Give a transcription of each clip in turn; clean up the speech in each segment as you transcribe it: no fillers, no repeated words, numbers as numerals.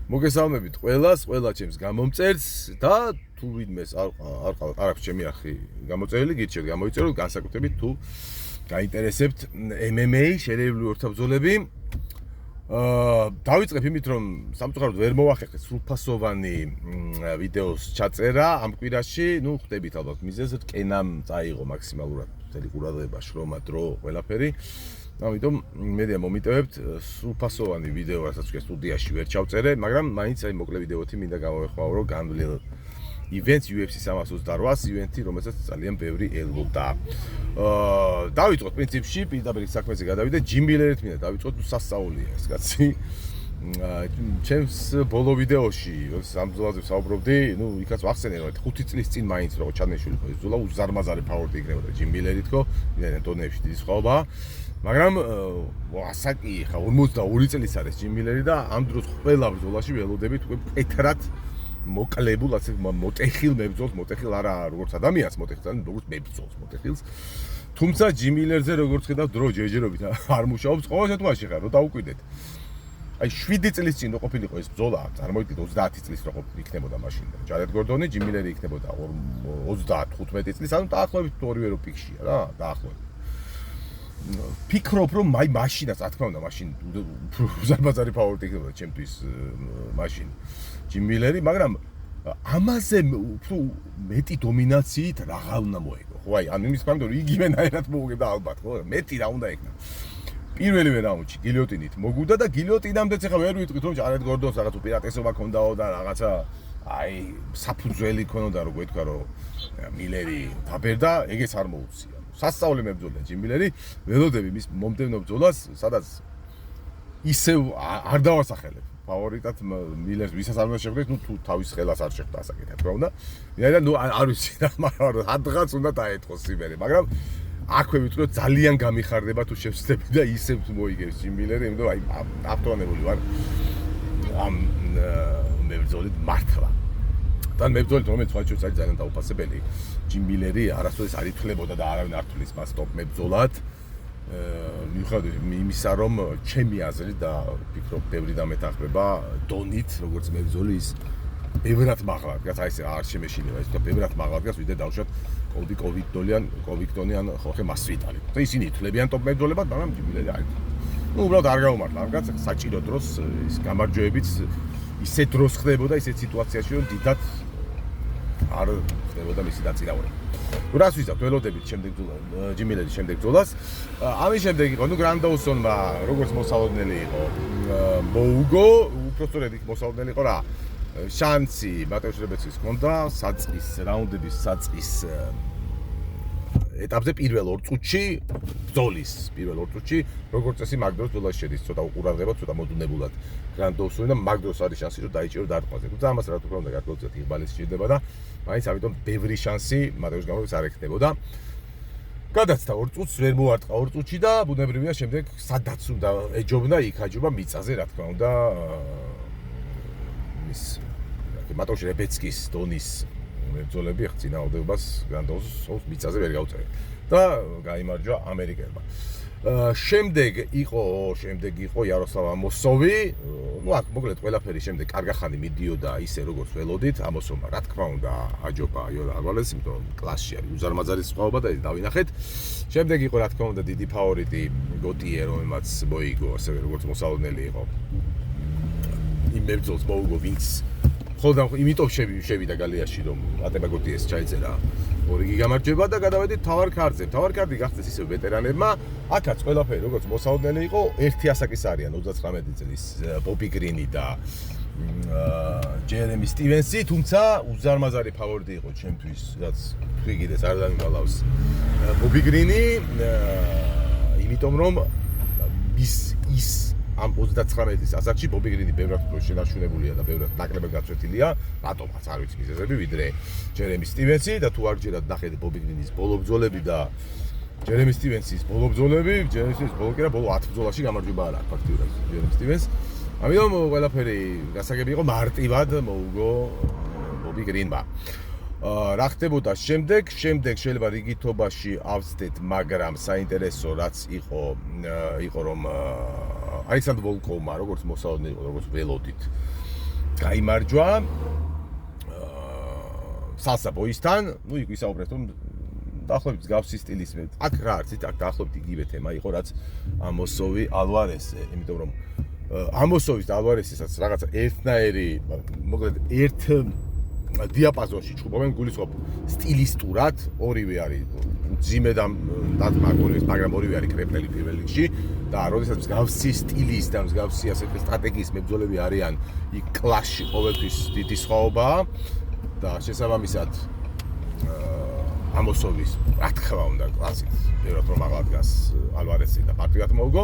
მოგესალმებით ყველას, ყველა ჩემს გამომწერს და თუ ვინმეს არ აქვს ჩემი არხი გამოწერილი, გირჩევთ გამოიწეროთ, განსაკუთრებით თუ გაინტერესებთ MMA შერევლიური ორთაბრძოლები. დავიწყებ იმით, რომ სამწუხაროდ ვერ მოვახერხეთ სრულფასოვანი ვიდეოს ჩაწერა ამ კვირაში, ხვდებით ალბათ მიზეზს, კენამ წაიღო მაქსიმალურად მთელი ყურადღება, შრომა, დრო, ყველაფერი. ამიტომ მე მომიტევებთ სრულფასოვანი ვიდეო, რასაც ვქენ სტუდიაში ვერ ჩავწერე, მაგრამ მაინც აი მოკლე ვიდეოთი მინდა გამოვეხმაურო განვლილ events UFC 328 event-ი, რომელსაც ძალიან ბევრი ელოდა. დავიწყოთ პრინციპში, პირდაპირ საქმეზე გადავიდე, ჯიმ მილერით მინდა დავიწყოთ, სასწაულია ეს კაცი. ჩემს ბოლო ვიდეოში, როცა ამ ბრძოლაზე ვსაუბრობდი, იქაც ვახსენე, რომ 5 წლის წინ მაინც რო ჩადმეშული ხო ეს ბრძოლა უზარმაზარი ფავორიტი იქნებოდა ჯიმ მილერით ხო, იმენა დონეებში დიდი სხვაობაა. მაგრამ ასაკი ხა 42 წლის არის ჯიმ მილერი და ამ დროს ყველა ბრძოლაში ველოდებით უკვე პეტრად მოკლებულ, ასე მოტეხილ მებრძოლს, მოტეხილ არა როგორც ადამიანს მოტეხილს, ან როგორც მებრძოლს მოტეხილს. თუმცა ჯიმ მილერზე როგორც ხედავ დრო ჯერჯერობით არ მუშაობს, ყოველ შემთხვევაში ხარ რო დაუკვირდეთ. აი 7 წლის წინ რო ყოფილიყო ეს ბრძოლა, წარმოიდგინეთ 30 წლის რო იქნებოდა მაშინ. ჯარედ გორდონი, ჯიმ მილერი იქნებოდა 30-15 წლის, ანუ დაახლოებით ორივე რო პიკშია რა, დაახლოებით. ფიქრობ რომ აი მაშინაც რა თქმა უნდა მაშინ უზარმაზარი ფავორიტი იქნებოდა ჩემთვის მაშინ ჯიმ მილერი, მაგრამ ამაზე უფრო მეტი დომინაციით რაღა უნდა მოეგო. ხო აი ამ იმის გამო რომ იგივენაირად მოუგებდა ალბათ, ხო? მეტი რა უნდა იქნა. პირველივე რაუნდში გილიოტინით მოგუდა და გილიოტინამდეც ახლა ვერ ვიტყვით რომ ჯარედ გორდონს რაღაც უპირატესობა ჰქონდაო და რაღაცა აი საფუძველი ჰქონოდა რომ გვეთქვა რომ მილერი დაბერდა, ეგეც არ მოუწია. სასწაული მებრძოლია ჯიმ მილერი, ველოდები მის მომდევნო ბრძოლას, სადაც ისევ არ დავასახელებ ფავორიტად მილერს, ვისაც არ უნდა შეხვდეთ, თუ თავის ხელას არ შეხვდა ასაკეთ, რა უნდა. მერე არ ვიცი რა, მაგრამ რადგან უნდა დაეთხოს სიმერე, მაგრამ აქვე ვიტყვი რომ ძალიან გამიხარდება თუ შევსწრები და ისევ თუ მოიგებს ჯიმ მილერი, იმიტომ აი აფრთხილებული ვარ ამ მებრძოლით მართლა. თან მებრძოლით რომელიც ვაჩვენებს არის ძალიან დაუფასებელი. ჯიმ მილერი არასოდეს არ ითვლებოდა და არავინ არ თვლის მას ტოპ მებრძოლად. მიუხედავად იმისა, რომ ჩემი აზრით და ვფიქრობ, ბევრი დამეთანხმება დონით, როგორც მებრძოლი ის ბევრად მაღლა დგას, აი ეს არ შემეშინება ის და ბევრად მაღლა დგას, ვიდრე დავუშვათ კოვიქტონი ან ხორხე მასვიტალი. და ისინი ითვლებიან ტოპ მებრძოლებად, მაგრამ ჯიმ მილერი არ ითვლება. უბრალოდ არ გაუმართლა ამ კაცს, საჭირო დროს ის გამარჯვებიც ისე დროს ხდებოდა, ისე სიტუაციაში, რომ დიდად არ ხდებოდა მისი დაწინაურება. რას ვიზავთ ველოდებით შემდეგ ჯიმ მილერის შემდეგ ბრძოლას. ამის შემდეგ იყო გრანდაუსონმა როგორც მოსალოდნელი იყო მოუგო, უпростоრედ იქ მოსალოდნელი იყო რა. შანსი ბატონშრებეცის ჰქონდა საწყის რაუნდების საწყის ეტაპზე პირველ 2 წუთში ბრძოლის პირველ 2 წუთში როგორც წესი მაგდროს ბრძოლაში შედის ცოტა უყურადღება, ცოტა მოდუნებულად გრანდაუსონი და მაგდროს არის შანსი რომ დაიჭირო დარტყმაზე. თუმცა ამას რა თქმა უნდა გარკვეულწილად იღბალის სჭირდება და მაინც ამიტომ ბევრი შანსი მაგდროს გამო არ ექნებოდა. გადაცდა 2 წუთს ვერ მოარტყა 2 წუთში და ბუნებრივია შემდეგ სადაც უნდა ეჯობნა იქ აჯობა მიწაზე რა თქმა უნდა ის მატოშ რებეცკის დონის მებრძოლები ხწინააღმდეგობას გრანდაუსონს მიწაზე ვერ გაუწევენ და გაიმარჯვა ამერიკელმა. შემდეგ იყო იაროსლავ ამოსოვი, აქ მოკლედ ყველაფერი შემდეგ კარგახანი მიდიოდა ისე როგორც ველოდით, ამოსოვმა რა თქმა უნდა აჯობა იორ ალვარეზს, იმიტომ კლასში არის უზარმაზარი სხვაობა და დავინახეთ. შემდეგ იყო რა თქმა უნდა დიდი ფავორიტი გოტიე, რომელმაც მოიგო, ასევე როგორც მოსალოდნელი იყო. იმ მებრძოლს მოუგო, ვინც ხოლმე იმიტომ შევიდა გალიაში რომ ატება გოტიეს ჩაიწერა ორიგი გამარჯვება და გადავედით თავარ ქარდზე. თავარ ქარდი გახდეს ისევ ვეტერანებმა. აქაც ყველაფერი როგორც მოსალოდნელი იყო, ერთი ასაკის არიან 39 წლის ბობი გრინი და ჯერემი სტივენსი, თუმცა უზარმაზარი ფავორიტი იყო ჩემთვის, რაც ვიგიდეს არ დამიმალავს ბობი გრინი, იმიტომ რომ ის ამ 39 ასაკში ბობი გრინი ბევრად უფრო შენარჩუნებულია და ბევრად ნაკლებად გაწვეთილია, რატომაც არ ვიცი მიზეზები, ვიდრე ჯერემი სტივენსი და თუ არ გჯერათ ნახეთ ბობი გრინის ბოლო ბრძოლები და ჯერემი სტივენსის ბოლო ბრძოლები, ჯერემი სტივენსის ბოლო კი რა ბოლო 10 ბრძოლაში გამარჯვება არ აქვს ფაქტიურად ჯერემი სტივენს. ამიტომ ყველაფერი გასაგები იყო მარტივად მოუგო ბობი გრინმა. რა ხდებოდა შემდეგ შეიძლება რიგითობაში ავსდეთ, მაგრამ საინტერესო რაც იყო რომ ალექსანდრ ვოლკოვმა როგორც მოსალოდნელი იყო, როგორც ველოდით გაიმარჯვა Salsa Boys-თან, ну იქ ვისაუბრეთ რომ დაახლოებით მსგავსი სტილის აქ რა არის, აქ დაახლოებით იგივე თემა იყო, რაც ამოსოვი ალვარესზე, იმიტომ რომ ამოსოვის და ალვარესაც რაღაცა ერთნაირი, მოკლედ ერთ დიაპაზონში ჩხუბობენ, გულისხმობ სტილისტურად, ორივე არის ძიმე და დათმაგორეს, მაგრამ ორივე არის კრეპლელი პირველ რიგში და როდესაც მსგავსი სტილის და მსგავსი ასეთი სტრატეგიის მებრძოლები არიან, იქ კლასში ყოველთვის დიდი სხვაობაა და შესაბამისად ამოსოვის რა თქმა უნდა კლასით ბევრად რომ აღადგას ალვარესი და მარტივად მოიგო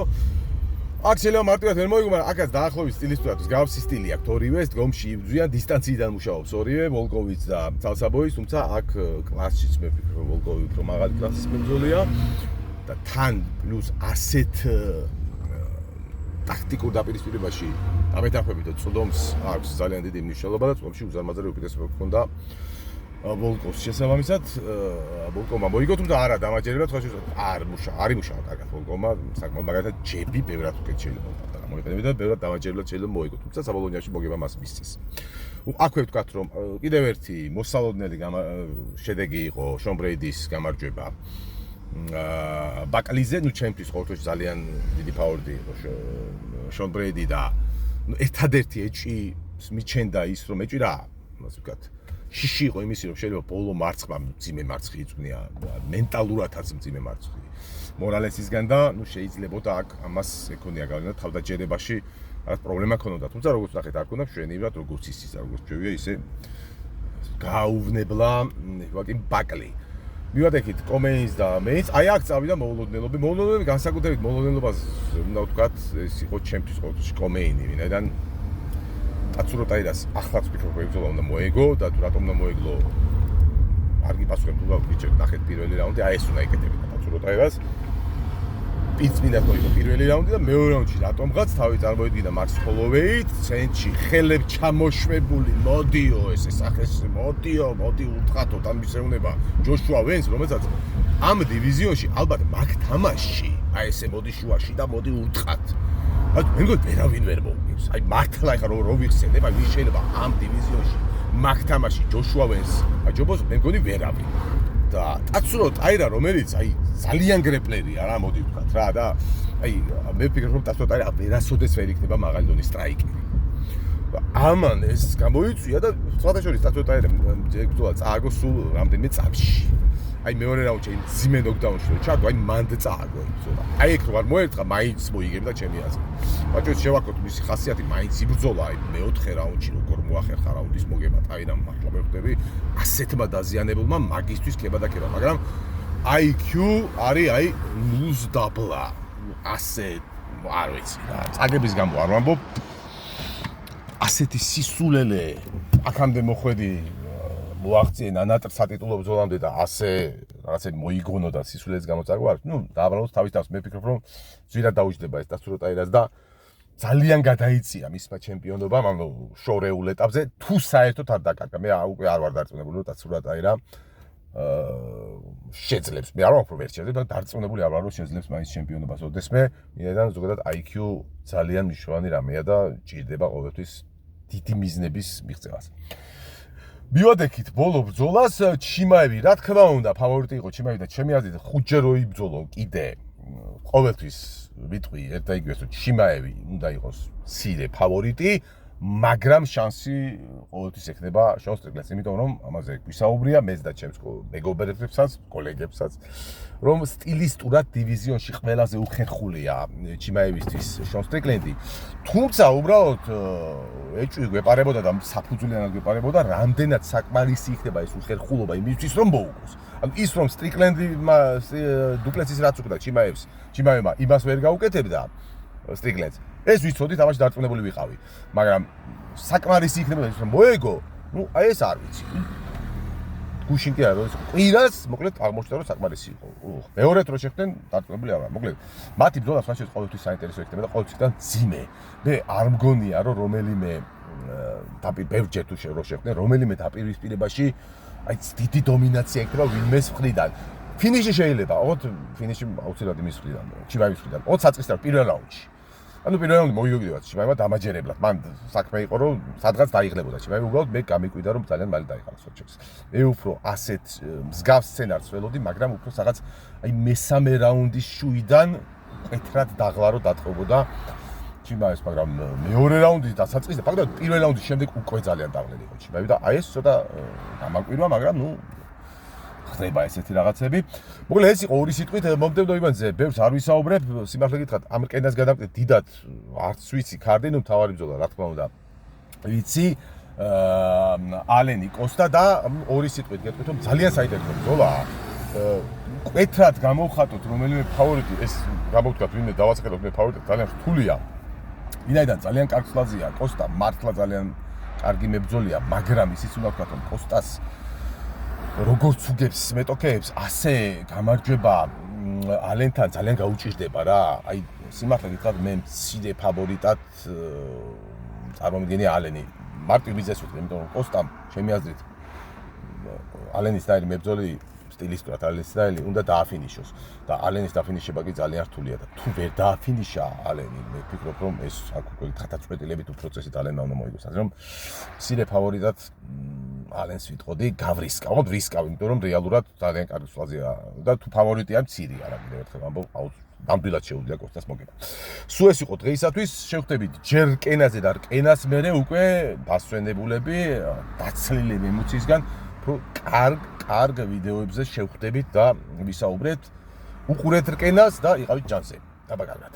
აქ შეიძლება მარტივად ვერ მოიგო მაგრამ აქაც დაახლოებით სტილისტურად მსგავსი სტილი აქვს ორივეს დგომში იბრძვიან დისტანციიდან მუშაობს ორივე ვოლკოვიც და Salsa Boys თუმცა აქ კლასშიც მე ვფიქრობ რომ ვოლკოვი უფრო მაღალი კლასის მებრძოლია და თან პლუს ასეთ ტაქტიკურ დაპირისპირებაში დამეთანხმებით და წვდომს აქვს ძალიან დიდი მნიშვნელობა და წვდომში უზარმაზარი უპირატესობა ჰქონდა ვოლკოს შესაბამისად ვოლკომა მოიგო თუმცა არა დამაჯერებლად ხო არ იმუშავა კარგად ვოლკომა საკმაოდ მაგალითად ჯები ბევრად უკეთ შეიძლება და მოიყენებოდა და ბევრად დამაჯერებლად შეიძლება მოიგო თუმცა საბოლოოში მოგება მას მისცეს აქვე ვთქვათ რომ კიდევ ერთი მოსალოდნელი შედეგი იყო შონ ბრეიდის გამარჯვება ბაკლიზე ნუ ჩემთვის ყოველთვის ძალიან დიდი ფავორიტი იყო შონ ბრეიდი და ერთადერთი ეჭი მიჩენდა ის რომ ეჭი რა ასე ვთქვათ შიში იყო იმისი რომ შეიძლება ბოლო მარცხმა მძიმე მარცხი იწვნია მენტალურადაც მძიმე მარცხი მორალესისგან და ნუ შეიძლებოდა აქ ამას ეკონია გავლენა თავდაჯერებაში რაღაც პრობლემა ქონოდა თუმცა როგორც ნახეთ არ ქონდა მშვენივრად როგორც ისის როგორც ჩვევია ისე გაუვნებლა ვაკიმ ბაკლი მივადექით კომეინს და მეინს აი აქ წავიდა მოულოდნელობები განსაკუთრებით მოულოდნელობას უნდა ვთქვათ ეს იყო ჩემთვის ყოველთვის კომეინი ვინაიდან Tatsuro Tairas ახლაც ვფიქრობ რომ უნდა მოეგო და თუ რატომ უნდა მოეგლო არ გიპასუხებ თუ გავიჩერდ ნახეთ პირველი რაუნდი აი ეს უნდა იკეთებინა Tatsuro Tairas პიცმინდა იყო პირველი რაუნდი და მეორე რაუნდში რატომღაც თავი წარმოედგინა Max Holloway-ით ცენტრში ხელებ ჩამოშვებული მოდიო ეს სახეს მოდიო უთხრათო დამისეუნება ჯოშუა ვენს რომელსაც ამ დივიზიონში ალბათ მაგ თამაშში აი ესე მოდი შუაში და მოდი უთხრათ აი მე მგონი ვერავინ ვერ მოვიგებს აი მართლა ეხლა რო ვიხსენებ აი ვის შეიძლება ამ დივიზიონში მაგ თამაში ჯოშუა ვენს აი ჯობოს მე მგონი ვერავინ და Tatsuro Taira რომელიც აი ძალიან გრეპლერია რა მოდი ვთქვათ რა და აი მე ვფიქრობ რომ Tatsuro Taira ვერასოდეს ვერ იქნება მაღალი დონის სტრაიკერი ამან ეს გამოიწვია და სხვადასხვა Tatsuro Taira ეგ წააგო სულ რამდენიმე წამში აი მეორე რაუნდში ძიმე ნოკდაუნში რო ჩარდო აი მანდ წააგო იბრძოლა აი ეგ რო არ მოერთხა მაინც მოიგებდა ჩემი აზრით ბაჭოს შევაქოთ მისი ხასიათი მაინც იბრძოლა აი მეოთხე რაუნდში როგორ მოახერხა რაუნდის მოგება ტაირამ მართლა მევხვდები ასეთმა დაზიანებულმა მაგისტვის ქება და ქება მაგრამ IQ არის აი ლუზ დაბლა ასე არ ვიცი რა წაგების გამო არ ვამბობ ასეთი სისულელე აქამდე მოხვედი მოაღწიენ ანატრ სატიტულო ბრძოლამდე და ასე რაღაცები მოიგონო და სისულელეს გამოწარგო არ ნუ დააბრალოს თავის თავს მე ვფიქრობ რომ ძვირად დაუჯდება ეს Tatsuro Tairas და ძალიან გადაიწია მისმა ჩემპიონობამ ანუ შორეულ ეტაპზე თუ საერთოდ არ დაკარგა მე უკვე არ ვარ დარწმუნებული რომ Tatsuro Taira შეძლებს მე არ ვამბობ ვერ შეძლებს და დარწმუნებული არ ვარ რომ შეძლებს მაინც ჩემპიონობას ოდესმე მინდან ზოგადად IQ ძალიან მნიშვნელოვანი რამეა და ჭირდება ყოველთვის დიდი მიზნების მიღწევას მივადექით ბოლო ბრძოლას ჩიმაევი რა თქმა უნდა ფავორიტი იყო ჩიმაევი და ჩემი აზრით ხუთჯერ რო იბრძოლო კიდე ყოველთვის ვიტყვი ერთ და იგივეს რომ ჩიმაევი უნდა იყოს მცირე ფავორიტი მაგრამ შანსი ყოველთვის ექნება შონ სტრიკლენდს იმიტომ რომ ამაზე გვისაუბრია მეც და ჩემს მეგობრებსაც კოლეგებსაც რომ სტილისტურად დივიზიონში ყველაზე უხერხულია ჩიმაევისთვის შონ სტრიკლენდი თუმცა უბრალოდ ეჭვი გვეპარებოდა და საფუძვლიანად გვეპარებოდა რამდენად საკმარისი იქნება ეს უხერხულობა იმისთვის რომ მოუგოს ანუ ის რომ სტრიკლენდი დუპლესის რაც უკდა ჩიმაევმა იმას ვერ გაუკეთებდა სტრიკლენდს ეს ვიცოდი თამაში დარწმუნებული ვიყავი მაგრამ საკმარისი იქნება ის რომ მოეგო ნუ აი ეს არ ვიცი გუშინ კი არა რომ ყვირას მოკლედ აღმოჩნდა რომ საკმარისი იყო მეორედ რო შეხვდნენ დარწმუნებული არ ვარ მოკლედ მათი ბრძოლა სხვაშორის ყოველთვის საინტერესო იქნება და ყოველთვის ძიმე მე არ მგონია რომ რომელიმე ბევრჯერ თუ რო შეხვდნენ რომელიმე დაპირისპირებაში აი დიდი დომინაცია იქნება ვინმეს მხრიდან ფინიში შეიძლება ოღონდ ფინიში აუცილებლად იმის მხრიდან ჩიმაევის მხრიდან 20 საწყისთან პირველ რაუნდში ანუ პირველ რაუნდი მოიგებოდა ჩიმაევა დამაჯერებლად. მან საქმე იყო რომ სადღაც დაიღლებოდა ჩიმაევა, უბრალოდ მე გამიკვირდა რომ ძალიან მალე დაიხალა სოჩებს. მე უფრო ასეთ მსგავს სცენარს ველოდი, მაგრამ უფრო რაღაც აი მესამე რაუნდის შუიდან ყეთრად დაღლარო დატყობოდა ჩიმაევას, მაგრამ მეორე რაუნდის დასაწყისზე, ფაქტობრივად პირველ რაუნდის შემდეგ უკვე ძალიან დაღლილი იყო ჩიმაევი და აი ეს ცოტა გამაკვირვა, მაგრამ ნუ ხდება ესეთი რაღაცები. მოკლედ ეს იყო ორი სიტყვით მომდევნო ივანზე, ბევრს არ ვისაუბრებ, სიმართლე გითხრათ, ამ რკენას გადავკეთე დიდად არც ვიცი ქარდი, ნუ თავარი ბრძოლა, რა თქმა უნდა. ვიცი ალენი კოსტა და ორი სიტყვით გეტყვით, რომ ძალიან საინტერესო ბრძოლაა. ყეთრად გამოვხატოთ რომელიმე ფავორიტი, ეს გამოვთქვათ, ვინმე დავაცხადოთ მე ფავორიტი, ძალიან რთულია. ვინაიდან ძალიან კარგ ფლაზია, კოსტა მართლა ძალიან კარგი მებრძოლია, მაგრამ ისიც უნდა ვთქვათ, რომ კოსტას როგორც უგებს მეტოქეებს, ასე გამარჯვება ალენთან ძალიან გაუჭირდება რა. აი, სიმართლე გითხრათ, მე მცირე ფავორიტად წარმომიდგენია ალენი. მარტივ მიზეზს ვთქვი, იმიტომ რომ კოსტამ, ჩემი აზრით, ალენის დაერი მებრძოლი სტილისტურად ალენის სტაილი უნდა დააფინიშოს და ალენის დაფინიშება კი ძალიან რთულია და თუ ვერ დააფინიშა ალენი, მე ვფიქრობ, რომ ეს აქ უკვე გადაწყვეტილებით უფრო წესით ალენმა უნდა მოიგოს. ასე რომ მცირე ფავორიტად ალენს ვიტყოდი, გავრისკა, ვთქვათ ვისკავ, იმიტომ რომ რეალურად ძალიან კარგი სვლაზია და თუ ფავორიტია მცირეა რა კიდევ ერთხელ ამბობ, ნამდვილად შეუძლია კოსტას მოგება. სულ ეს იყო დღეისათვის, შევხვდებით ჯერ რკენაზე და რკენას მერე უკვე დასვენებულები, დაცლილები ემოციისგან, უფრო კარგ ვიდეოებზე შევხვდებით და ვისაუბრეთ, უყურეთ რკენას და იყავით ჯანსზე. დაბა კარგად.